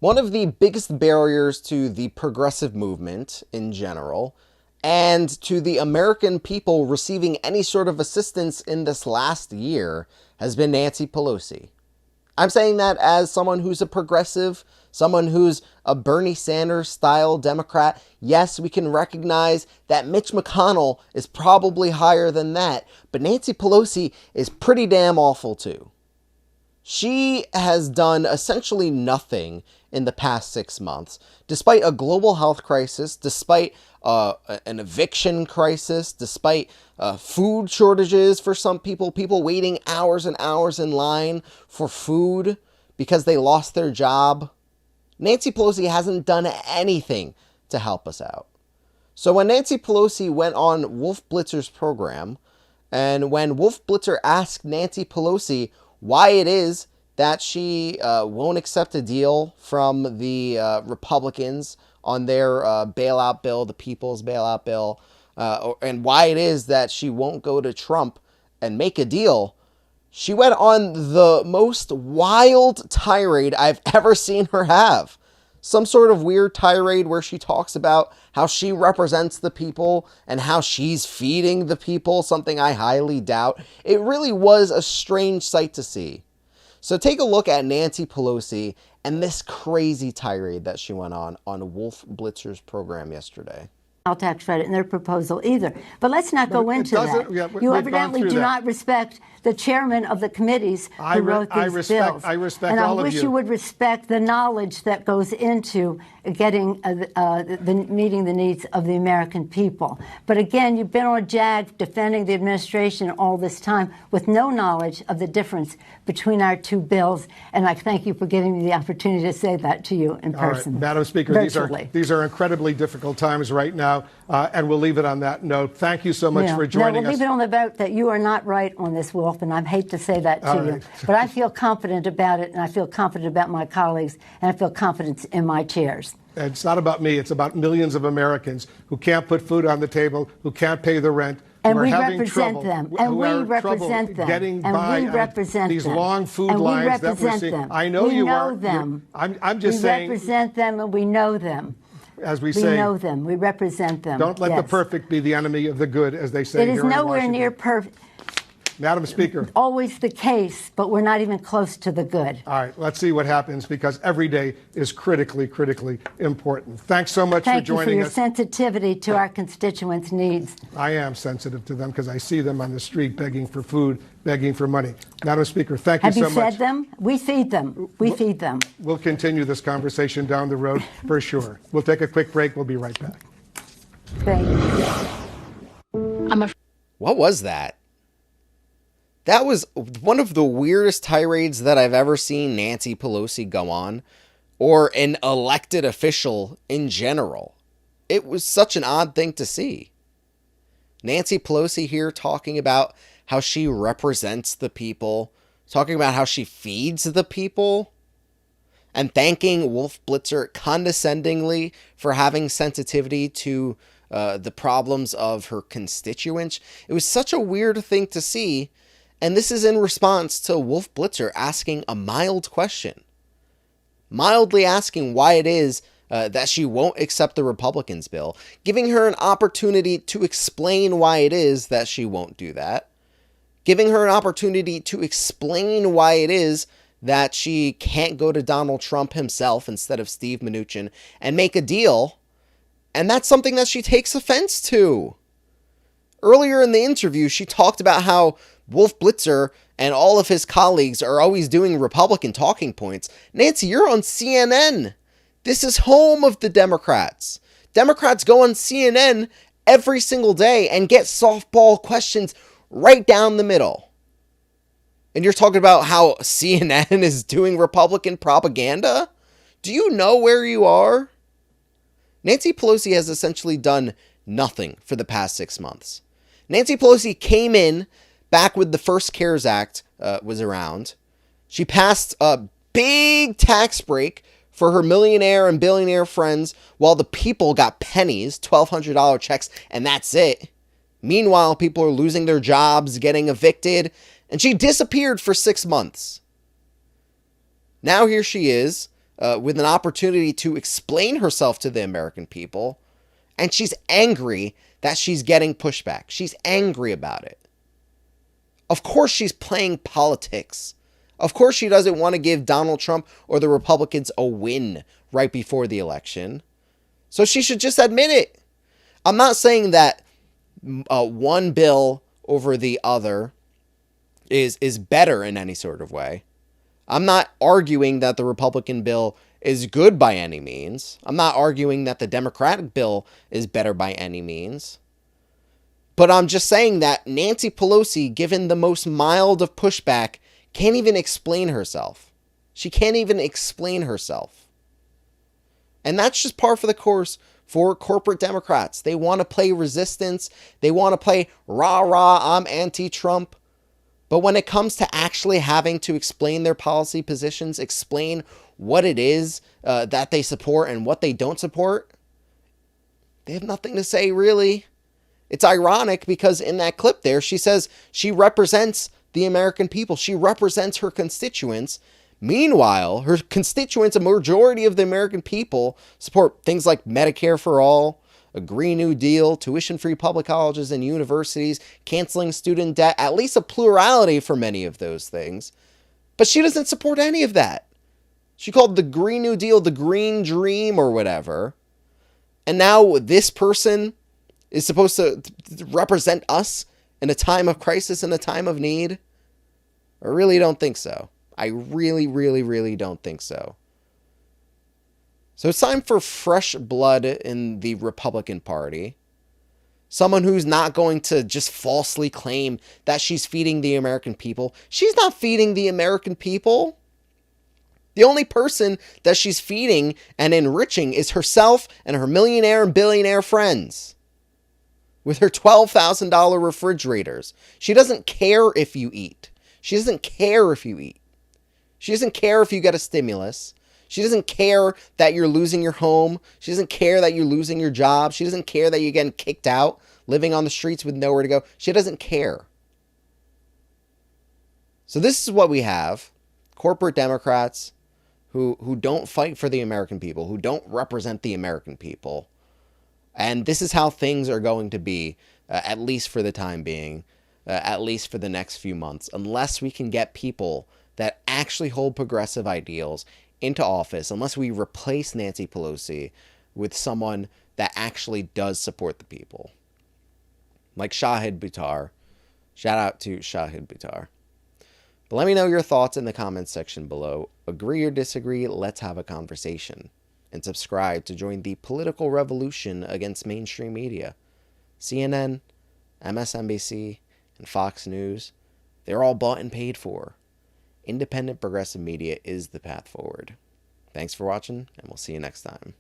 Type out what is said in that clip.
One of the biggest barriers to the progressive movement in general, and to the American people receiving any sort of assistance in this last year, has been Nancy Pelosi. I'm saying that as someone who's a progressive, someone who's a Bernie Sanders style Democrat. Yes, we can recognize that Mitch McConnell is probably higher than that, but Nancy Pelosi is pretty damn awful too. She has done essentially nothing in the past 6 months, despite a global health crisis, despite an eviction crisis, despite food shortages for some people, people waiting hours and hours in line for food because they lost their job. Nancy Pelosi hasn't done anything to help us out. So when Nancy Pelosi went on Wolf Blitzer's program, and when Wolf Blitzer asked Nancy Pelosi why it is that she won't accept a deal from the Republicans on their bailout bill, the people's bailout bill, and why it is that she won't go to Trump and make a deal, she went on the most wild tirade I've ever seen her have. Some sort of weird tirade where she talks about how she represents the people and how she's feeding the people, something I highly doubt. It really was a strange sight to see. So take a look at Nancy Pelosi and this crazy tirade that she went on Wolf Blitzer's program yesterday. Tax credit in their proposal either. But let's not go into that. Yeah, you evidently do not respect the chairman of the committees who wrote these bills. I respect and all of you. I wish you would respect the knowledge that goes into getting meeting the needs of the American people. But again, you've been on a jag defending the administration all this time with no knowledge of the difference between our two bills. And I thank you for giving me the opportunity to say that to you in person. All right, Madam Speaker, these are incredibly difficult times right now, and we'll leave it on that note. Thank you so much for joining us. We'll leave it on the vote that you are not right on this, Wolf, and I hate to say that to you. But I feel confident about it, and I feel confident about my colleagues, and I feel confidence in my chairs. And it's not about me. It's about millions of Americans who can't put food on the table, who can't pay the rent, and who are we having represent trouble, them, and we represent them, getting and by we represent these them, long food and lines we represent that we're seeing. them. I know we you know are. them. I'm just saying. We represent them, and we know them. As we We say, know them. We represent them. Don't let the perfect be the enemy of the good, as they say It here is in nowhere Washington. near perfect. Madam Speaker. Always the case, but we're not even close to the good. All right, let's see what happens, because every day is critically, critically important. Thanks so much for joining us. Thank you for your sensitivity to our constituents' needs. I am sensitive to them because I see them on the street begging for food, begging for money. Madam Speaker, thank you so much. Have you fed them? We feed them. We feed them. We'll continue this conversation down the road for sure. We'll take a quick break. We'll be right back. Thank you. What was that? That was one of the weirdest tirades that I've ever seen Nancy Pelosi go on, or an elected official in general. It was such an odd thing to see. Nancy Pelosi here talking about how she represents the people, talking about how she feeds the people, and thanking Wolf Blitzer condescendingly for having sensitivity to the problems of her constituents. It was such a weird thing to see. And this is in response to Wolf Blitzer asking a mild question. Mildly asking why it is that she won't accept the Republicans' bill. Giving her an opportunity to explain why it is that she won't do that. Giving her an opportunity to explain why it is that she can't go to Donald Trump himself instead of Steve Mnuchin and make a deal. And that's something that she takes offense to. Earlier in the interview, she talked about how Wolf Blitzer and all of his colleagues are always doing Republican talking points. Nancy, you're on CNN. This is home of the Democrats. Democrats go on CNN every single day and get softball questions right down the middle. And you're talking about how CNN is doing Republican propaganda? Do you know where you are? Nancy Pelosi has essentially done nothing for the past 6 months. Nancy Pelosi came in back when the first CARES Act was around. She passed a big tax break for her millionaire and billionaire friends while the people got pennies, $1,200 checks, and that's it. Meanwhile, people are losing their jobs, getting evicted, and she disappeared for 6 months. Now here she is, with an opportunity to explain herself to the American people, and she's angry that she's getting pushback. She's angry about it. Of course she's playing politics. Of course she doesn't want to give Donald Trump or the Republicans a win right before the election. So she should just admit it. I'm not saying that one bill over the other is better in any sort of way. I'm not arguing that the Republican bill is good by any means. I'm not arguing that the Democratic bill is better by any means. But I'm just saying that Nancy Pelosi, given the most mild of pushback, can't even explain herself. She can't even explain herself. And that's just par for the course for corporate Democrats. They want to play resistance. They want to play rah-rah, I'm anti-Trump. But when it comes to actually having to explain their policy positions, explain what it is that they support and what they don't support, they have nothing to say, really. It's ironic because in that clip there, she says she represents the American people. She represents her constituents. Meanwhile, her constituents, a majority of the American people, support things like Medicare for all, a Green New Deal, tuition-free public colleges and universities, canceling student debt, at least a plurality for many of those things. But she doesn't support any of that. She called the Green New Deal the Green Dream or whatever. And now this person is supposed to represent us in a time of crisis, in a time of need? I really don't think so. I really, really, really don't think so. So it's time for fresh blood in the Republican Party. Someone who's not going to just falsely claim that she's feeding the American people. She's not feeding the American people. The only person that she's feeding and enriching is herself and her millionaire and billionaire friends with her $12,000 refrigerators. She doesn't care if you eat. She doesn't care if you eat. She doesn't care if you get a stimulus. She doesn't care that you're losing your home. She doesn't care that you're losing your job. She doesn't care that you're getting kicked out, living on the streets with nowhere to go. She doesn't care. So this is what we have. Corporate Democrats who don't fight for the American people, who don't represent the American people. And this is how things are going to be, at least for the time being, at least for the next few months, unless we can get people that actually hold progressive ideals into office, unless we replace Nancy Pelosi with someone that actually does support the people. Like Shahid Buttar. Shout out to Shahid Buttar. But let me know your thoughts in the comments section below. Agree or disagree, let's have a conversation. And subscribe to join the political revolution against mainstream media. CNN, MSNBC, and Fox News, they're all bought and paid for. Independent progressive media is the path forward. Thanks for watching, and we'll see you next time.